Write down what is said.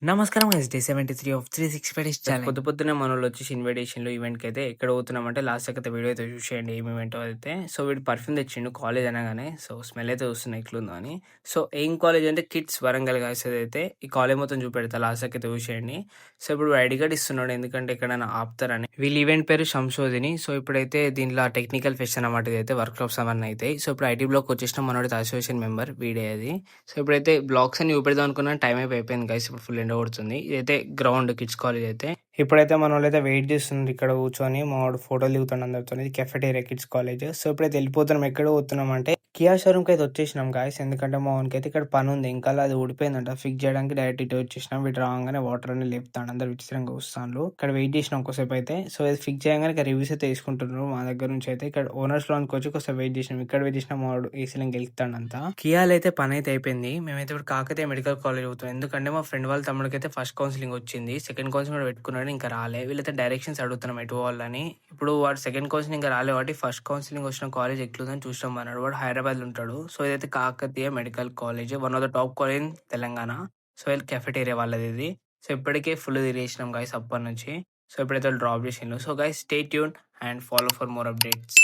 నమస్కారం guys. Day 73 of 365 days challenge. పొద్దు పొద్దున్నే మనోళ్ళు వచ్చేసి ఇన్విటేషన్‌లు ఈవెంట్‌కి అయితే ఎక్కడ పోతున్నామంటే లాస్ట్ అయితే వీడియో అయితే చూసేయండి ఏం ఈవెంటో అయితే. సో వీడు పర్ఫ్యూమ్ తెచ్చిండు కాలేజ్ అనగానే. సో స్మెల్ అయితే చూస్తున్నా ఎట్లుందో అని. సో ఏం కాలేజ్ అంటే కిడ్స్ వరంగల్ గాయ్స్ అదైతే. ఈ కాలేజ్ మొత్తం చూపెడతా లాస్ట్ అయితే చూసేయండి. సో ఇప్పుడు ఐడీ కార్డ్ ఇస్తున్నాడు ఎందుకంటే ఎక్కడైనా ఆపుతారని. వీళ్ళ ఈవెంట్ పేరు శంషోదిని. సో ఇప్పుడైతే దీంట్లో టెక్నికల్ ఫెస్ట్ అనమాట ఇదైతే వర్క్షాప్స్ అవన్నీ అయితాయి. సో ఇప్పుడు ఐటీ బ్లాక్ వచ్చేసిన మనోడైతే అసోసియేషన్ మెంబర్ వీడే అది. సో ఇప్పుడైతే బ్లాగ్స్ అని చూపెడదాం అనుకున్నా టైం అయిపోయింది గైస్. ఇప్పుడు ఫుల్ ఎండ కొడుతుంది. ఇదైతే గ్రౌండ్ కిడ్స్ కాలేజ్ అయితే. ఇప్పుడైతే మన వాళ్ళైతే వెయిట్ చేస్తున్నారు ఇక్కడ కూర్చొని. మా వాడు ఫోటోలు దిగుతాడు అందరితో. ఇది కెఫెటేరియా కిడ్స్ కాలేజ్. సో ఇప్పుడైతే వెళ్ళిపోతున్నాం. ఎక్కడ పోతున్నాం అంటే కియా షోరూమ్కి అయితే వచ్చేసినాం గాయస్. ఎందుకంటే మా వానికి అయితే ఇక్కడ పని ఉంది. ఇంకా అది ఊడిపోయిందంట. ఫిక్స్ చేయడానికి డైరెక్ట్ ఇటు వచ్చేసినాం. వీటి రాగానే వాటర్ అని లేపుతాడు. అందరు విచిత్రంగా వస్తాను. ఇక్కడ వెయిట్ చేసినాం కొద్దిసేపు అయితే. సో ఇది ఫిక్స్ చేయగానే ఇక్కడ రివ్యూస్ అయితే తీసుకుంటున్నారు మా దగ్గర నుంచి అయితే. ఇక్కడ ఓనర్స్ లోనికి వచ్చి కొద్దిసేపు వెయిట్ చేసినాం. ఇక్కడ వెయిట్ చేసినా మా వాడు ఏసీలో గెలుస్తాడు అంతా. కియాలో అయితే పని అయితే అయిపోయింది. మేమైతే ఇప్పుడు కాకతీయ మెడికల్ కాలేజ్ అవుతాం. ఎందుకంటే మా ఫ్రెండ్ వాళ్ళ తమ్ముడికి అయితే ఫస్ట్ కౌన్సిలింగ్ వచ్చింది. సెకండ్ కౌన్సిలింగ్ కూడా పెట్టుకున్నాడు, ఇంకా రాలే. వీళ్ళైతే డైరెక్షన్స్ అడుగుతున్నాం ఎటు వాళ్ళని. ఇప్పుడు వాడు సెకండ్ కౌన్సిలింగ్ ఇంకా రాలే కాబట్టి ఫస్ట్ కౌన్సిలింగ్ వచ్చిన కాలేజ్ ఎట్లుందని చూసాం అన్నాడు. వాడు హైదరాబాద్ లో ఉంటాడు. సో ఇదైతే Kakatiya medical college, one of the top college in Telangana. So వీళ్ళు కెఫెటేరియా వాళ్ళది ఇది. సో ఇప్పటికే ఫుల్ తిరిగేసినాం గైస్ అప్పటి నుంచి. సో ఇప్పుడైతే డ్రాప్ చేసిండు. So guys stay tune and follow for more updates.